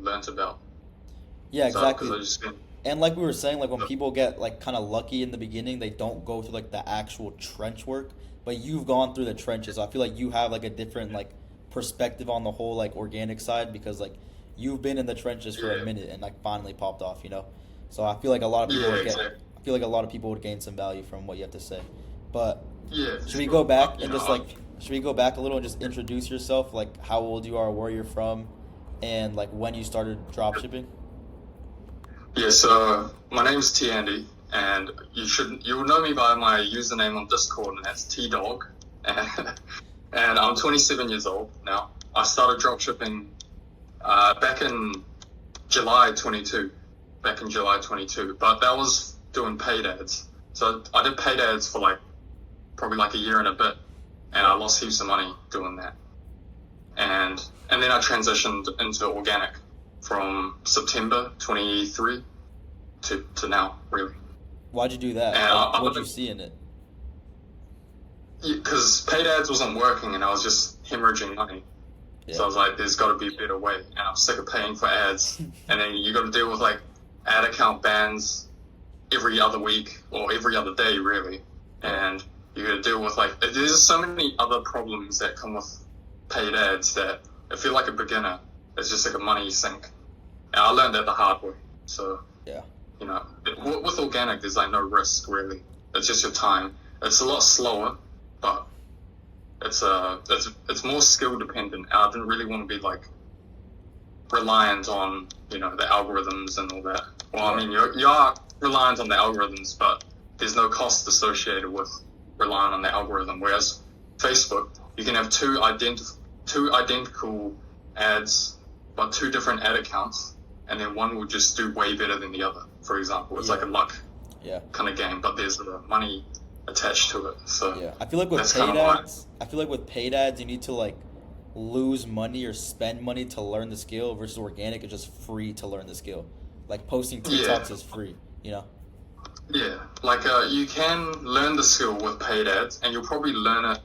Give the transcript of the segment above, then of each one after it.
learnt about. Yeah, So because exactly. I just been And like we were saying, like when people get like kind of lucky in the beginning, they don't go through like the actual trench work. But you've gone through the trenches. So I feel like you have like a different like perspective on the whole like organic side because like you've been in the trenches for a yeah minute and like finally popped off, you know. So I feel like a lot of people yeah would get. exactly I feel like a lot of people would gain some value from what you have to say. But yeah for should we go sure. back You and know, just like should we go back a little and just introduce yourself, like how old you are, where you're from, and like when you started dropshipping? yeah. So my name's T Andy, and you will know me by my username on Discord, and that's T Dog. And, and I'm 27 years old now. I started dropshipping back in July 22, back in July 22. But that was doing paid ads. So I did paid ads for like probably like a year and a bit, and I lost heaps of money doing that. And then I transitioned into organic from September 23 to now, really. Why'd you do And that? Like, what'd I've you been, see in it? because paid ads wasn't working and I was just hemorrhaging money. So Yeah. I was like, there's got to be a better way. And I'm sick of paying for ads. And then you got to deal with like ad account bans every other week or every other day, really. Yeah. And you got to deal with like, there's just so many other problems that come with paid ads that if you're like a beginner, it's just like a money sink. And I learned that the hard way. So, Yeah. with organic, there's like no risk really. It's just your time. It's a lot slower, but it's more skill dependent. I didn't really want to be like reliant on the algorithms and all that. Well, I Yeah. mean you are reliant on the algorithms, but there's no cost associated with relying on the algorithm. Whereas Facebook, you can have two identical ads, but two different ad accounts, and then one will just do way better than the other. For example, it's like Yeah. a luck Yeah. kind of game, but there's the money attached to it. So Yeah. I feel like with that's kind paid of why. ads, you need to like lose money or spend money to learn the skill versus organic is just free to learn the skill. Like posting Yeah, TikToks is free, you know? yeah. Like you can learn the skill with paid ads, and you'll probably learn it.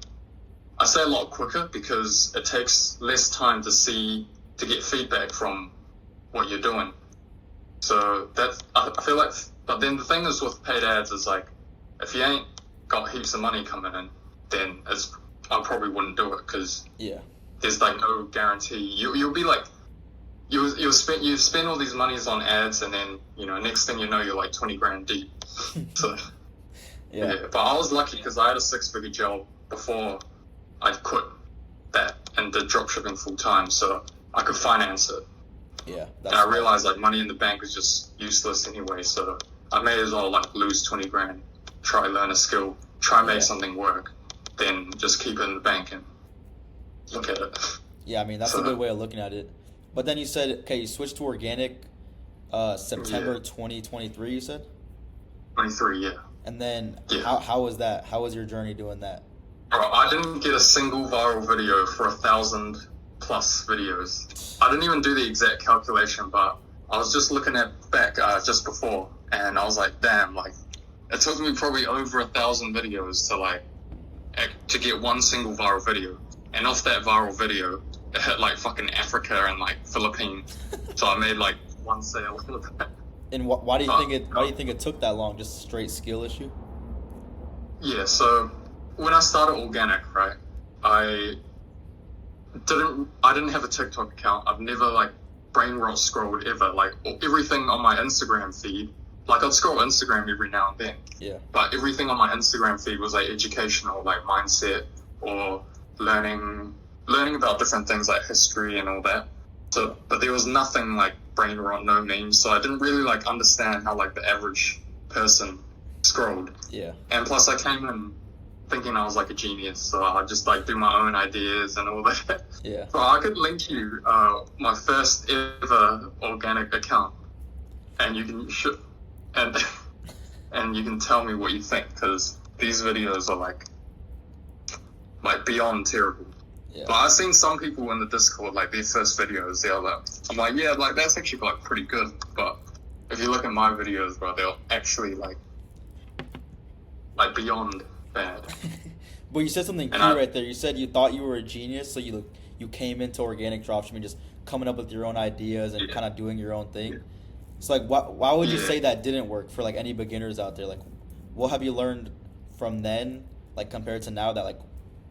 I say a lot quicker because it takes less time to get feedback from what you're doing. So I feel like. But then the thing is with paid ads is like, if you ain't got heaps of money coming in, then I probably wouldn't do it because Yeah. there's like no guarantee. You'll be like you spend all these monies on ads, and then next thing you know you're like 20 grand deep. So Yeah. yeah, but I was lucky because I had a 6-figure job before I quit that and did dropshipping full time, so I could finance it. Yeah. And That's I smart. realized like money in the bank is just useless anyway, so I may as well like lose 20 grand, try learn a skill, try make Yeah. something work, then just keep it in the bank and look at it. Yeah, I mean that's a good So way of looking at it. But then you said okay, you switched to organic yeah, September 2023, you said? 23, yeah. And then Yeah. how was that? How was your journey doing that? Bro, I didn't get a single viral video for 1,000 plus videos. I didn't even do the exact calculation, but I was just looking at back just before, and I was like, damn, like it took me probably over 1,000 videos to like to get one single viral video, and off that viral video, it hit like fucking Africa and like Philippines, so I made like one sale. And why do you But think it took that long? Just straight skill issue? yeah, so when I started organic, right, I I didn't have a TikTok account. I've never like brain rot scrolled ever. Like everything on my Instagram feed, like I'd scroll Instagram every now and then, Yeah. but everything on my Instagram feed was like educational, like mindset or learning about different things like history and all that. So, but there was nothing like brain rot, no memes. So I didn't really like understand how like the average person scrolled. Yeah. And plus, I came in thinking I was like a genius, so I just like do my own ideas and all that. Yeah. So I could link you my first ever organic account, and you can and and you can tell me what you think because these videos are like beyond terrible. Yeah. But I've seen some people in the Discord like their first videos, they're like, I'm like, yeah, like that's actually like pretty good. But if you look at my videos, bro, they're actually like beyond bad. But you said something And key right there. You said you thought you were a genius, so you came into organic dropshipping just coming up with your own ideas and Yeah. kind of doing your own thing. So like, why would you Yeah. say that didn't work for like any beginners out there? Like, what have you learned from then, like compared to now, that like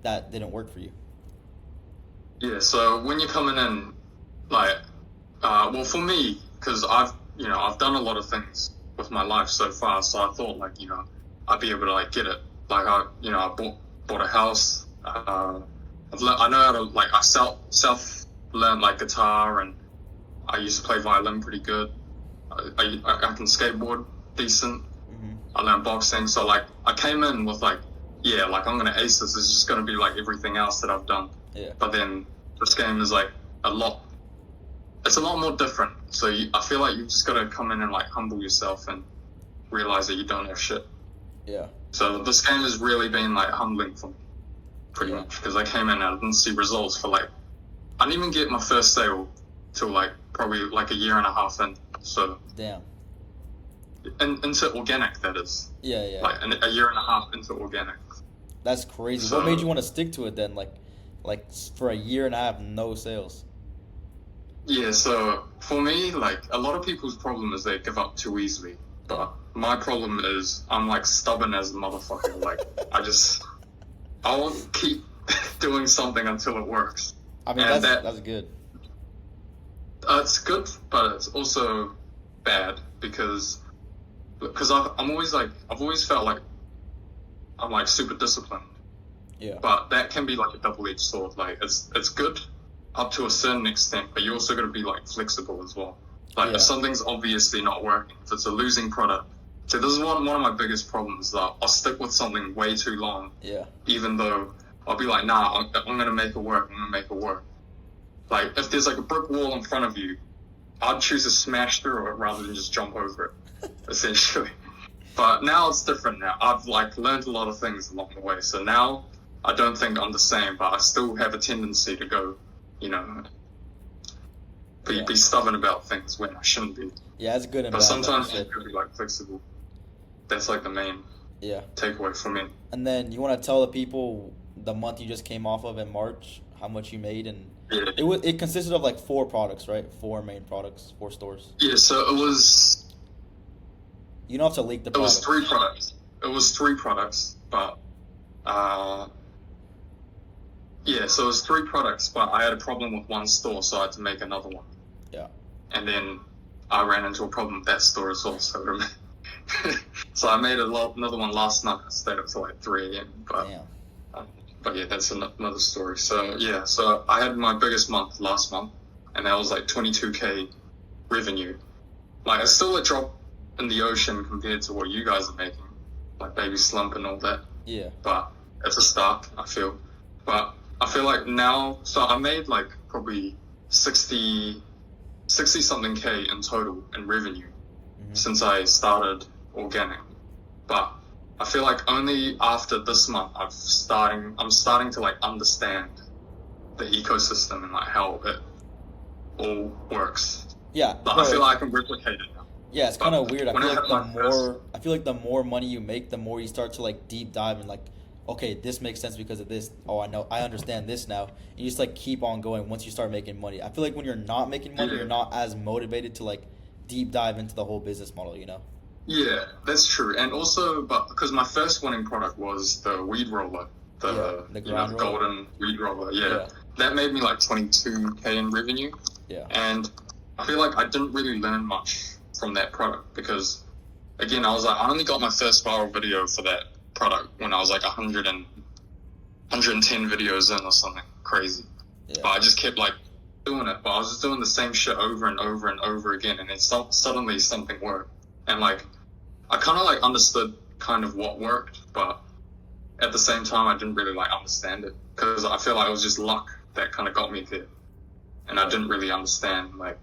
that didn't work for you? Yeah, so when you're coming in, like, well, for me, because I've done a lot of things with my life so far, so I thought, like, I'd be able to, like, get it. Like, I bought a house. I know how to, like, I self-learned, like, guitar, and I used to play violin pretty good. I can skateboard decent. Mm-hmm. I learned boxing, so, like, I came in with, like, yeah, like, I'm going to ace this. It's just going to be, like, everything else that I've done. Yeah. But then this game is, like, it's a lot more different. So I feel like you've just got to come in and, like, humble yourself and realize that you don't have shit. Yeah. So this game has really been, like, humbling for me, pretty much, because I came in and I didn't see results for, like, I didn't even get my first sale till, like, probably, like, a year and a half in. So Damn. into organic, that is. Yeah, yeah. Like, a year and a half into organic. That's crazy. So, What made you want to stick to it then? Like for a year and a half, no sales. yeah, so for me, like, a lot of people's problem is they give up too easily. But my problem is I'm, like, stubborn as a motherfucker. Like, I won't keep doing something until it works. I mean, And that's good. It's good, but it's also bad because I'm always, like, I've always felt like I'm, like, super disciplined. Yeah. But that can be, like, a double-edged sword. Like, it's good up to a certain extent, but you also got to be, like, flexible as well. Like, if something's obviously not working, if it's a losing product. So this is one of my biggest problems, that I'll stick with something way too long. Yeah. Even though I'll be like, nah, I'm going to make it work. I'm going to make it work. Like, if there's, like, a brick wall in front of you, I'd choose to smash through it rather than just jump over it, essentially. But now it's different now. I've, like, learned a lot of things along the way. So now I don't think I'm the same, but I still have a tendency to go, be stubborn about things when I shouldn't be. Yeah, it's good and But bad. sometimes you have to be, like, flexible. That's, like, the main takeaway for me. And then you want to tell the people the month you just came off of in March, how much you made, and it consisted of like 4 products, right? 4 main products, 4 stores. Yeah, so it was. You don't have to leak the. It was 3 products. It was 3 products, but so it was 3 products, but I had a problem with one store, so I had to make another one. Yeah. And then I ran into a problem with that store as well, so so I made another one last night. I stayed up till like 3 a.m. But yeah, that's another story. So yeah, so I had my biggest month last month, and that was like 22K revenue. Like, it's still a drop in the ocean compared to what you guys are making, like Baby Slump and all that. Yeah. But it's a start, I feel. But I feel like now, so I made like probably 60 something K in total in revenue since I started organic. But I feel like only after this month I'm starting to, like, understand the ecosystem and, like, how it all works. Yeah. But I feel like I can replicate it now. Yeah, it's kind of weird. I feel like the more money you make, the more you start to, like, deep dive and, like, okay, this makes sense because of this. Oh, I understand this now. And you just, like, keep on going once you start making money. I feel like when you're not making money, you're not as motivated to, like, deep dive into the whole business model, Yeah, that's true. And also, but because my first winning product was the weed roller, the golden weed roller. Yeah. That made me like 22K in revenue. Yeah. And I feel like I didn't really learn much from that product because, again, I only got my first viral video for that product when I was like 110 videos in or something crazy. Yeah. But I just kept, like, doing it. But I was just doing the same shit over and over and over again, and then suddenly something worked. And, like, I kind of, like, understood kind of what worked, but at the same time, I didn't really, like, understand it because I feel like it was just luck that kind of got me there. And I didn't really understand, like,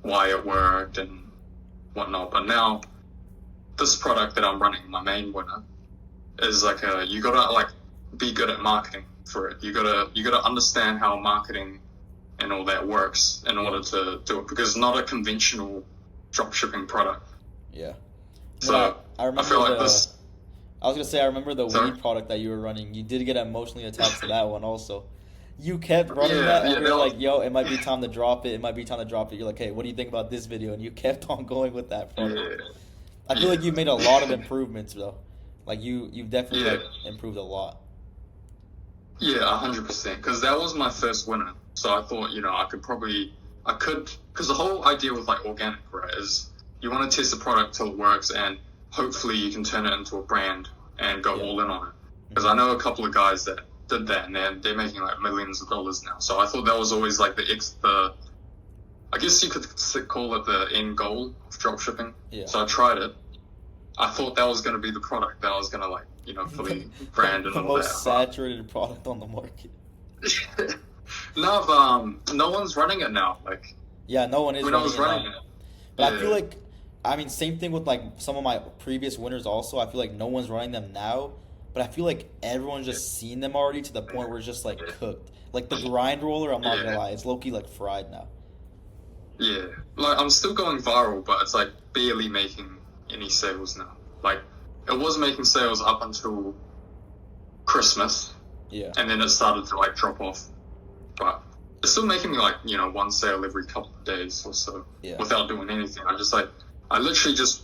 why it worked and whatnot. But now, this product that I'm running, my main winner, is like you gotta, like, be good at marketing for it. You gotta understand how marketing and all that works in order to do it, because it's not a conventional dropshipping product. Yeah. So I feel like this. I was gonna say, I remember the weed product that you were running. You did get emotionally attached to that one also. You kept running Yeah, that, and yeah, we were that was, like, "Yo, it might be time to drop it. It might be time to drop it." You're like, "Hey, what do you think about this video?" And you kept on going with that product. yeah, I feel yeah, like you made a lot of improvements though. Like you've definitely yeah, like improved a lot. yeah, 100%. Because that was my first winner, so I thought, I could, because the whole idea with like organic, right, is you want to test the product till it works, and hopefully you can turn it into a brand and go Yeah. all in on it. Because I Hmm. know a couple of guys that did that, and they're making like millions of dollars now. So I thought that was always like the I guess you could call it the end goal of dropshipping. Yeah. So I tried it. I thought that was going to be the product that I was going to like, The, fully brand and the all most that. saturated product on the market. But no, no one's running it now. Like Yeah, no one is when I running was it running now. it, But I feel yeah, like, I mean, same thing with like some of my previous winners also. I feel like no one's running them now, but I feel like everyone's yeah, just seen them already to the point where it's just like cooked. Like the grind roller, I'm not gonna yeah, lie, it's low key like fried now. yeah. Like I'm still going viral, but it's like barely making any sales now. Like it was making sales up until Christmas, Yeah, and then it started to like drop off. But it's still making me like, one sale every couple of days or so yeah. without doing anything. I literally just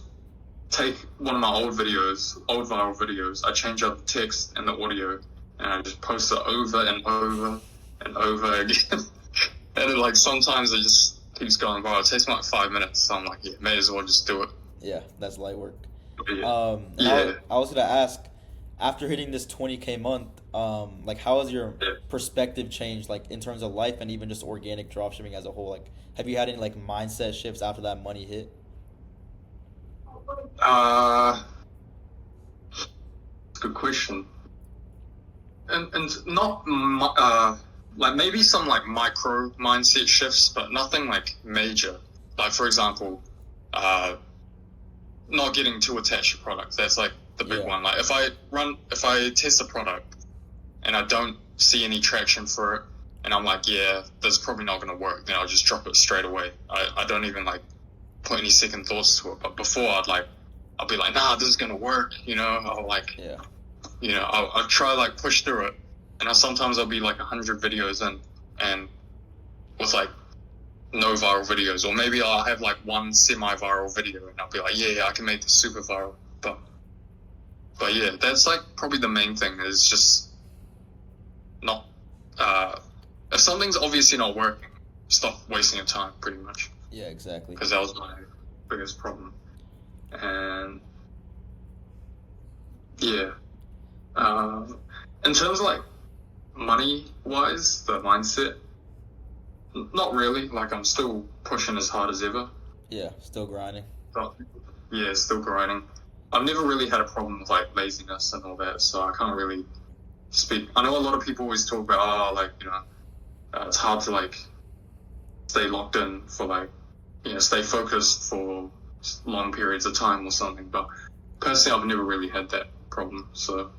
take one of my old viral videos, I change up the text and the audio, and I just post it over and over and over again. And then, like, sometimes it just keeps going viral. It takes me like 5 minutes, so I'm like, yeah, may as well just do it. Yeah, that's light work. But yeah. And Yeah. I was gonna ask, after hitting this 20K month, like how has your Yeah. perspective changed, like in terms of life and even just organic dropshipping as a whole? Like, have you had any like mindset shifts after that money hit? Uh, Good question. And not like maybe some like micro mindset shifts, but nothing like major. Like for example, uh, not getting too attached to products. That's like the big Yeah, one. Like if I test a product and I don't see any traction for it, and I'm like, yeah, this is probably not going to work, then I'll just drop it straight away. I don't even like put any second thoughts to it. But before I'll be like, nah, this is going to work. I'll like, yeah, I'll try like push through it, and sometimes I'll be like 100 videos in, and with like no viral videos, or maybe I'll have like one semi-viral video, and I'll be like, yeah, I can make this super viral. But yeah, that's like probably the main thing is just not if something's obviously not working, stop wasting your time, pretty much, yeah, exactly. because that was my biggest problem. And yeah, in terms of like money wise, the mindset, not really. Like I'm still pushing as hard as ever, Yeah, still grinding. but yeah, still grinding. I've never really had a problem with like laziness and all that, so I can't really speak. I know a lot of people always talk about, it's hard to like stay locked in for like, stay focused for long periods of time or something. But personally, I've never really had that problem. So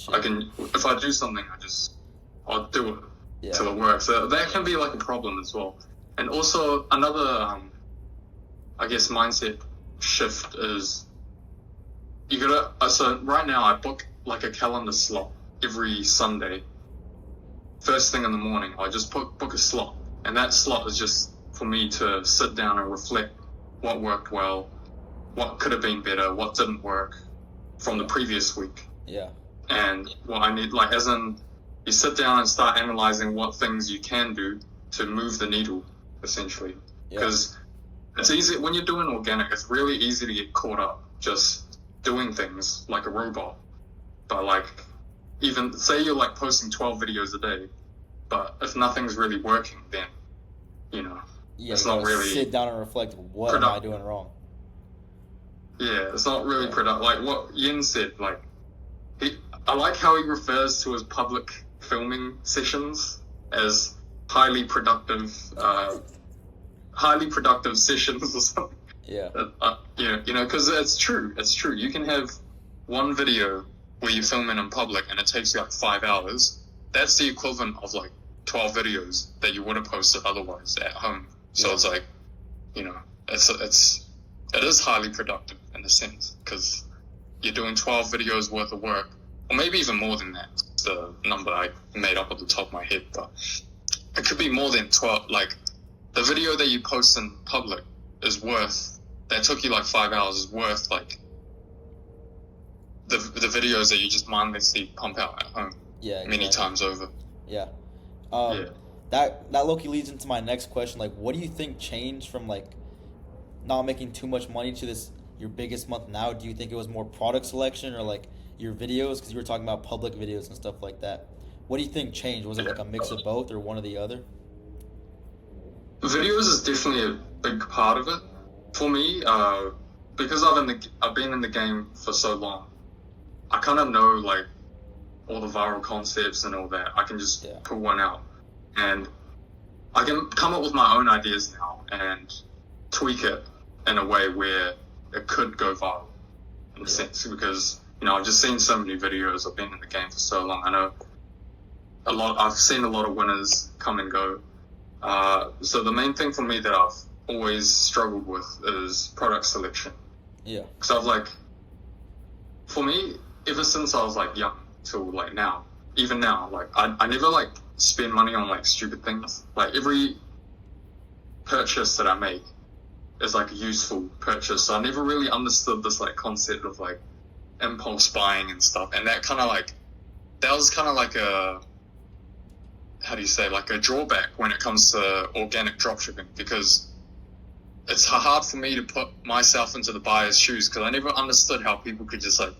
I Shit. can, if I do something, I'll do it Yeah, till it works. So that can be like a problem as well. And also another, I guess, mindset shift is you gotta. So right now, I book like a calendar slot every Sunday. First thing in the morning, I just book a slot, and that slot is just for me to sit down and reflect what worked well, what could have been better, what didn't work from the previous week, yeah, and what I need. Like, as in, you sit down and start analyzing what things you can do to move the needle, essentially. yeah, Because it's easy when you're doing organic. It's really easy to get caught up just doing things like a robot. But like, even say you're like posting 12 videos a day, but if nothing's really working, then yeah. it's You not gotta really sit down and reflect. What am I productive. doing wrong? Yeah, it's not really Yeah, productive. Like what Yin said, like I like how he refers to his public filming sessions as highly productive, highly productive sessions or something. yeah, Because it's true. It's true. You can have one video where you film it in public and it takes you like 5 hours. That's the equivalent of like 12 videos that you would have posted otherwise at home. So yeah, it's like, it is highly productive in a sense because you're doing 12 videos worth of work, or maybe even more than that. just a number I made up at the top of my head, but it could be more than 12. Like, the video that you post in public is worth, that took you like 5 hours, is worth like the videos that you just mindlessly pump out at home. Yeah, exactly. Many times over. Yeah. Yeah. That low-key leads into my next question. Like, what do you think changed from like not making too much money to this your biggest month now? Do you think it was more product selection or like your videos? Because you were talking about public videos and stuff like that. What do you think changed? Was it like a mix of both or one or the other? Videos is definitely a big part of it for me. Because I've been in the game for so long. I kind of know like all the viral concepts and all that. I can just pull one out, and I can come up with my own ideas now and tweak it in a way where it could go viral in a sense, because I've just seen so many videos. I've been in the game for so long. I know I've seen a lot of winners come and go. So the main thing for me that I've always struggled with is product selection. Yeah. Because for me, ever since I was like young till like now, even now, like I never like spend money on like stupid things. Like every purchase that I make is like a useful purchase. So I never really understood this like concept of like impulse buying and stuff. And that was kind of like a, how do you say, like a drawback when it comes to organic dropshipping, because it's hard for me to put myself into the buyer's shoes, because I never understood how people could just like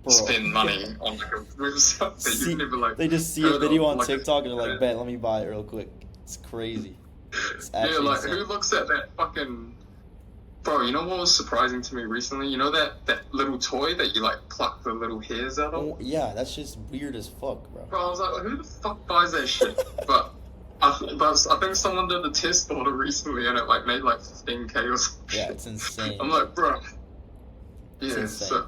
spend money on like a website that you've never like. They just see a video on TikTok and they're like, "Bet, let me buy it real quick." It's crazy. It's actually like insane. Who looks at that fucking? Bro, you know what was surprising to me recently? You know that little toy that you like pluck the little hairs out of? Oh, yeah, that's just weird as fuck, bro. Bro, I was like, who the fuck buys that shit? But I think someone did a test order recently and it like made like 15K or something. Yeah, it's insane. I'm like, bro. It's Yeah, insane. so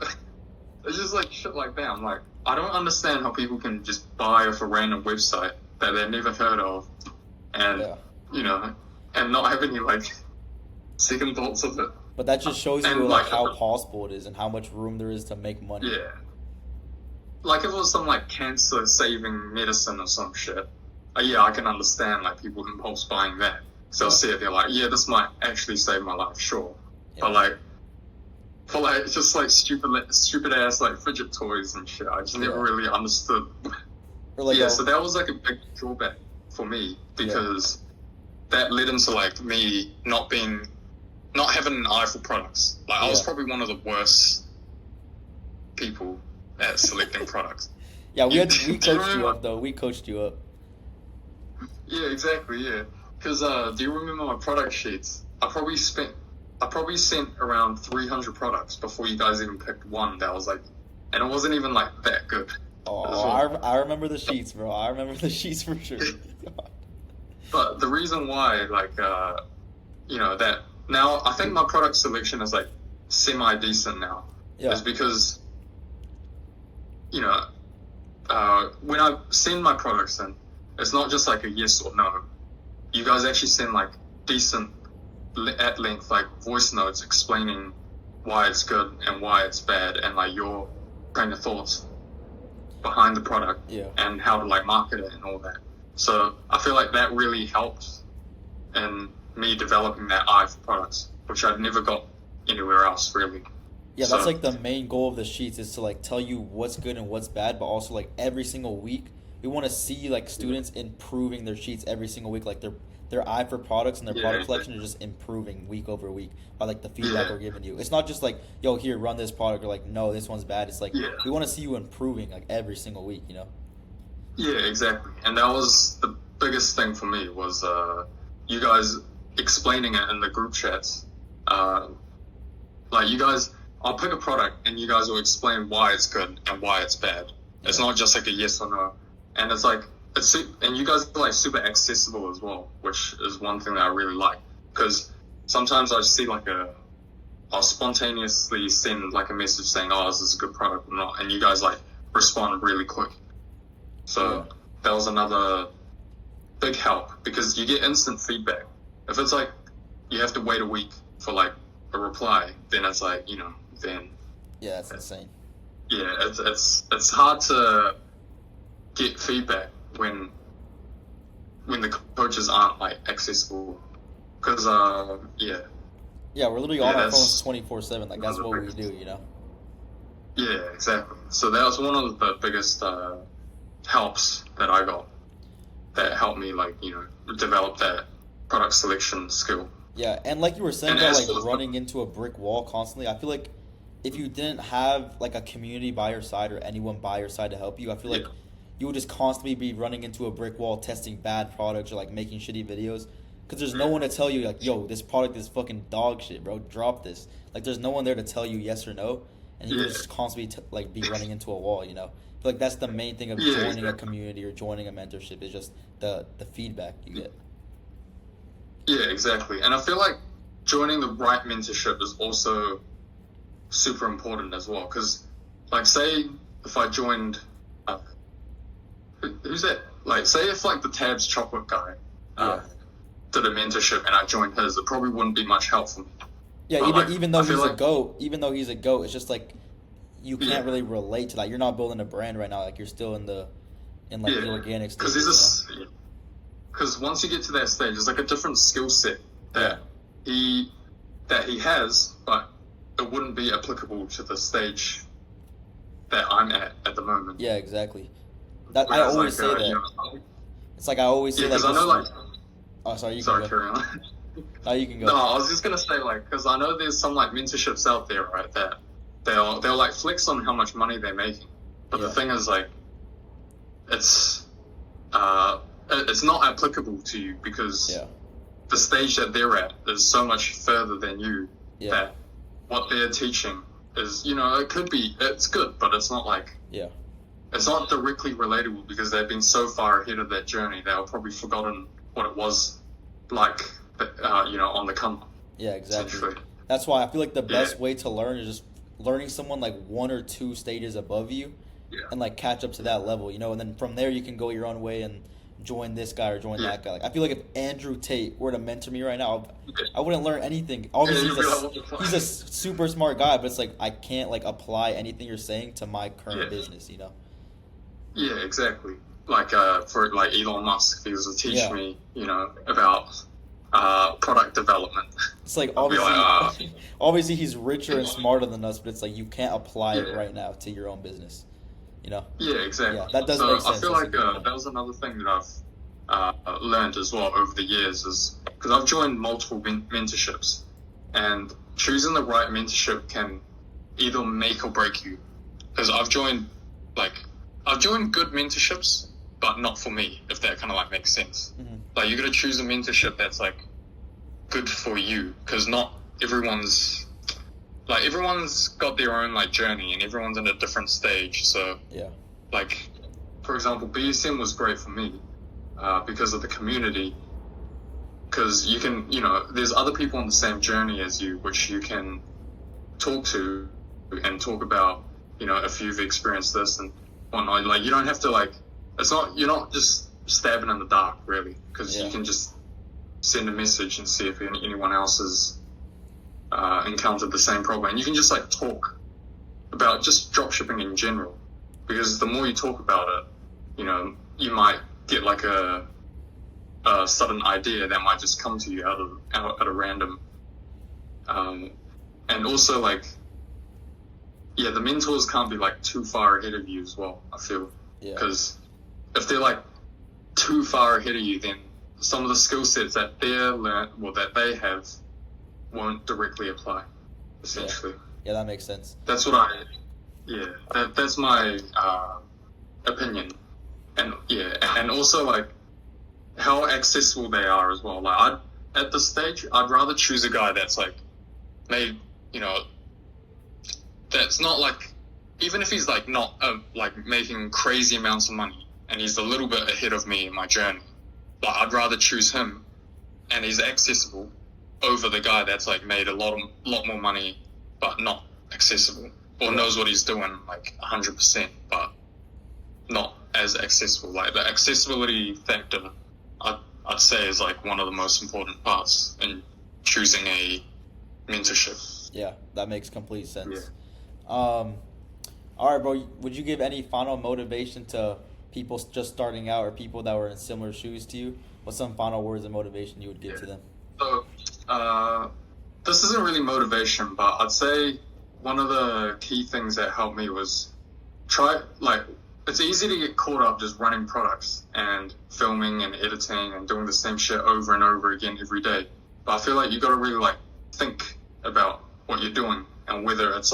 it's just like shit like that. I'm like, I don't understand how people can just buy off a random website that they've never heard of, and and not have any like second thoughts of it. But that just shows you And, like how possible it is and how much room there is to make money. Yeah. Like if it was some like cancer saving medicine or some shit, I can understand like people impulse buying that. So they'll see it, they're like, yeah, this might actually save my life, sure. Yeah. But like for like just like stupid ass like fidget toys and shit, I just never really understood. Or like so that was like a big drawback for me, because that led into like me not having an eye for products. Like I was probably one of the worst people at selecting products. Yeah, we coached you up though. We coached you up. Yeah, exactly. Yeah, because do you remember my product sheets? I probably sent around 300 products before you guys even picked one that was like, and it wasn't even like that good. Oh, I remember the sheets, bro. I remember the sheets for sure. But the reason why, like, that now I think my product selection is like semi-decent now, is because, when I send my products in, it's not just like a yes or no. You guys actually send like decent at length like voice notes explaining why it's good and why it's bad, and like your kind of thoughts behind the product and how to like market it and all that. So I feel like that really helped in me developing that eye for products, which I'd never got anywhere else really. Yeah, that's like the main goal of the sheets, is to like tell you what's good and what's bad, but also like every single week we want to see like students improving their sheets every single week, like their eye for products and their product selection is just improving week over week by like the feedback we're giving you. It's not just like, yo, here, run this product, or like, no, this one's bad. It's like we want to see you improving like every single week, Yeah, exactly. And that was the biggest thing for me, was you guys explaining it in the group chats. Like you guys, I'll pick a product and you guys will explain why it's good and why it's bad. It's not just like a yes or no. And it's like, and you guys are like super accessible as well, which is one thing that I really like. Because sometimes I see like I'll spontaneously send like a message saying, oh, is this a good product or not? And you guys like respond really quick. So that was another big help, because you get instant feedback. If it's like you have to wait a week for like a reply, then it's like, then that's insane. Yeah, it's hard to get feedback when the coaches aren't like accessible. Because Yeah, we're literally yeah, on our that's phones 24/7. Like that's what we do, you know. yeah, exactly. So that was one of the biggest helps that I got. That helped me like develop that product selection skill. Yeah, and like you were saying And about as like for the running into a brick wall constantly, I feel like if you didn't have like a community by your side or anyone by your side to help you, I feel like yeah, you would just constantly be running into a brick wall testing bad products or like making shitty videos because there's no one to tell you like, yo, this product is fucking dog shit, bro. Drop this. Like, there's no one there to tell you yes or no, and you would yeah, just constantly like be running into a wall, you know. I feel like that's the main thing of yeah, joining a exactly. community or joining a mentorship is just the feedback you get. Yeah, exactly. And I feel like joining the right mentorship is also super important as well. Because, like, say if I joined, uh, who's that? Like, say if like the Tabs chocolate guy Yeah. did a mentorship and I joined his, it probably wouldn't be much help for me. Yeah, But like, even though I feel he's a like goat, it's just like you yeah, can't really relate to that. You're not building a brand right now. Like you're still in like the yeah, organic because there's stages, this. Because once you get to that stage, it's like a different skill set you know? that he has, but it wouldn't be applicable to the stage that I'm at the moment. Yeah, exactly. That I Whereas, always like, say that. It's like I always say yeah, like because I know, this. like, Oh, sorry, you can sorry, go. carry on. No, you can No, go. I was just gonna say, like, because I know there's some like mentorships out there, right? That they'll like flex on how much money they're making, but the Yeah, thing is, like, it's it's not applicable to you because yeah, the stage that they're at is so much further than you yeah, that what they're teaching is, it's good, but it's not like, yeah, it's not directly relatable because they've been so far ahead of that journey, they've probably forgotten what it was like, on the come up, yeah. Exactly. essentially. That's why I feel like the Yeah, best way to learn is just learning someone like one or two stages above you yeah, and like catch up to that level, you know, and then from there you can go your own way and join this guy or join yeah. that guy. Like I feel like if Andrew Tate were to mentor me right now, Yeah, I wouldn't learn anything. yeah, Obviously, you'll be like, what the fuck? he's a super smart guy, but it's like I can't like apply anything you're saying to my current Yeah, business, you know? yeah, exactly. Like, for like Elon Musk, if he was to teach Yeah, me, about product development, it's like I'll be like, obviously he's richer and smarter than us, but it's like you can't apply it yeah. right now to your own business, you know? Yeah, Yeah, exactly. that does So make I sense. feel That's a like good point. that was another thing that I've learned as well over the years is because I've joined multiple mentorships, and choosing the right mentorship can either make or break you. Because I've joined good mentorships, but not for me. If that kind of like makes sense. Hmm. Like you got to choose a mentorship that's like good for you, because not everyone's everyone's got their own like journey, and everyone's in a different stage. So Yeah, like, for example, BSM was great for me because of the community. Because you can, there's other people on the same journey as you, which you can talk to and talk about, if you've experienced this and whatnot. Like, you don't have to, like, you're not just stabbing in the dark, really, because yeah, you can just send a message and see if anyone else has encountered the same problem. And you can just, like, talk about just dropshipping in general. Because the more you talk about it, you might get like a sudden idea that might just come to you out at a random. And also like, yeah, the mentors can't be like too far ahead of you as well, I feel. yeah, Because if they're like too far ahead of you, then some of the skill sets that that they have won't directly apply, yeah, essentially. yeah. That makes sense. That's that's my opinion. And yeah, and also like how accessible they are as well. Like at this stage, I'd rather choose a guy that's like made, that's not like, even if he's like not like making crazy amounts of money and he's a little bit ahead of me in my journey. Like I'd rather choose him and he's accessible over the guy that's like made a lot more money but not accessible, or Yeah, knows what he's doing like 100%, but not as accessible. Like the accessibility factor, I'd say is like one of the most important parts in choosing a mentorship. yeah. That makes complete Yeah. sense. All right, bro. Would you give any final motivation to people just starting out or people that were in similar shoes to you, what's some final words of motivation you would give to them? So, this isn't really motivation, but I'd say one of the key things that helped me was it's easy to get caught up just running products and filming and editing and doing the same shit over and over again every day. But I feel like you got to really think about what you're doing and whether it's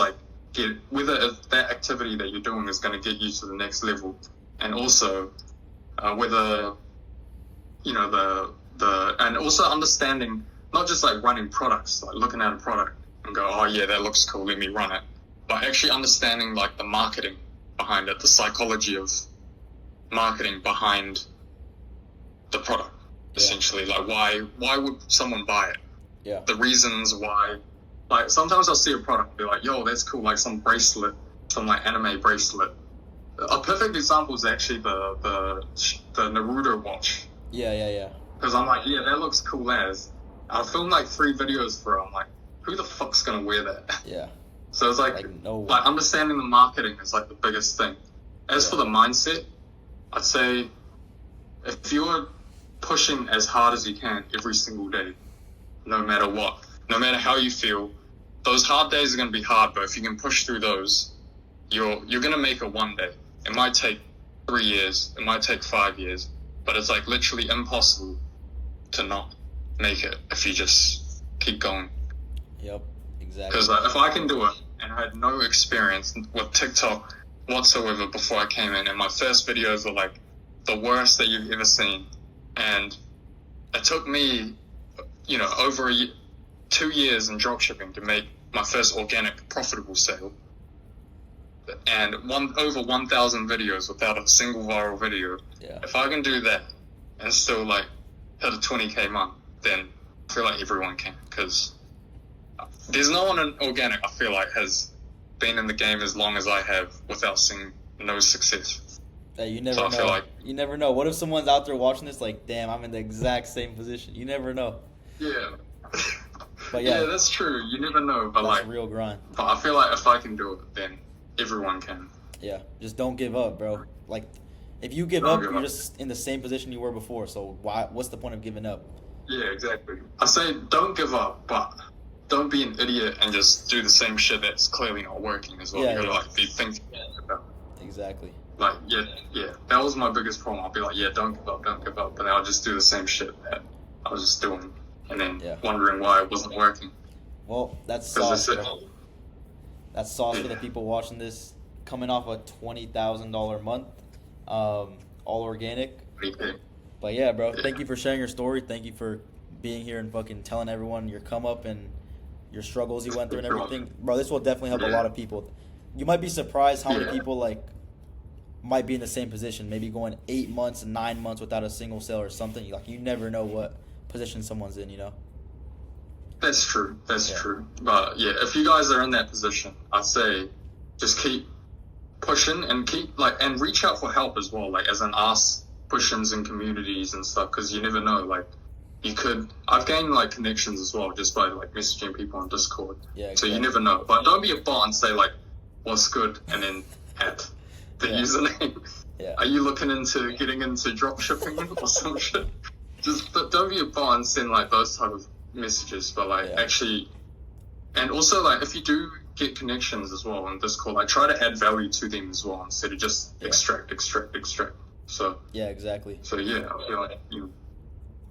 whether that activity that you're doing is going to get you to the next level, and also whether and also understanding not just running products, looking at a product and go, oh yeah, that looks cool, let me run it, but actually understanding the marketing behind it, the psychology of marketing behind the product, essentially. Why would someone buy it? Yeah. The reasons why. Sometimes I'll see a product and be like, yo, that's cool, some bracelet, some anime bracelet. A perfect example is actually the Naruto watch. Yeah. Because I'm like, yeah, that looks cool as. I filmed 3 videos for it. I'm like, who the fuck's gonna wear that? Yeah. So it's no understanding the marketing is the biggest thing. As for the mindset, I'd say if you're pushing as hard as you can every single day, no matter what, no matter how you feel, those hard days are gonna be hard, but if you can push through those, you're gonna make it one day. It might take 3 years, it might take 5 years, but it's literally impossible to not make it if you just keep going. Yep, exactly. Because if I can do it, and I had no experience with TikTok whatsoever before I came in, and my first videos were the worst that you've ever seen, and it took me, over 2 years in dropshipping to make my first organic profitable sale, and over 1,000 videos without a single viral video. Yeah. If I can do that and still hit a 20K month, then I feel like everyone can, because there's no one in organic I feel has been in the game as long as I have without seeing no success. Yeah, you never know. You never know. What if someone's out there watching this damn, I'm in the exact same position? You never know. Yeah. But yeah, that's true. You never know. But that's real grind. But I feel if I can do it, then everyone can. Yeah, just don't give up, bro. If you give up, you're just in the same position you were before. So what's the point of giving up? Yeah, exactly. I say don't give up, but don't be an idiot and just do the same shit that's clearly not working as well. Yeah, you gotta be thinking about it. Exactly. Yeah. That was my biggest problem. I'll be don't give up. But then I'll just do the same shit that I was just doing, and then wondering why it wasn't working. Well, that's sauce, bro. That's sauce for the people watching this. Coming off a $20,000 month, all organic. But yeah, bro, thank you for sharing your story. Thank you for being here and fucking telling everyone your come up and your struggles you went through and everything. Bro, this will definitely help a lot of people. You might be surprised how many people might be in the same position, maybe going 8 months, 9 months without a single sale or something. You never know what position someone's in, That's true. That's true. But yeah, if you guys are in that position, I'd say just keep pushing and keep and reach out for help as well, as an ask push-ins in communities and stuff, because you never know. I've gained connections as well just by messaging people on Discord. Yeah, exactly. So you never know. But don't be a bot and say what's good and then add the username. Yeah. Are you looking into getting into dropshipping or some shit? Just don't be a bot and send those type of messages, but actually, and also if you do get connections as well on Discord, try to add value to them as well instead of just extract. So yeah, exactly. So yeah, I feel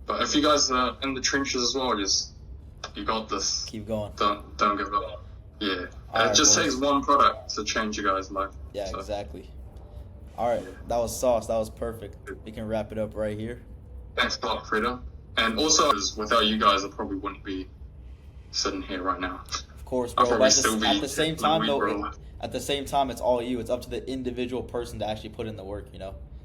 but if you guys are in the trenches as well, you got this. Keep going. Don't give up. Yeah, All it just takes one product to change you guys' life. Yeah, exactly. All right, that was sauce. That was perfect. We can wrap it up right here. Thanks a lot, Frida. And also, without you guys, I probably wouldn't be sitting here right now. Of course, bro. But at the same time, though, at the same time, it's all you. It's up to the individual person to actually put in the work,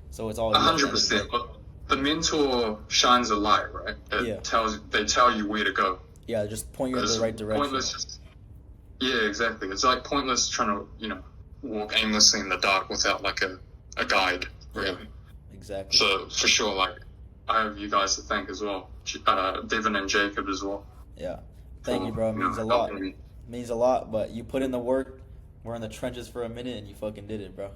So it's all 100%. But the mentor shines a light, right? They tell you where to go. Yeah, just point you in the right direction. Yeah, exactly. It's pointless trying to, walk aimlessly in the dark without a guide, really. Yeah, exactly. So for sure, I have you guys to thank as well, Devin and Jacob as well. Yeah, thank you, bro. It means a lot. It means a lot, but you put in the work. We're in the trenches for a minute, and you fucking did it, bro.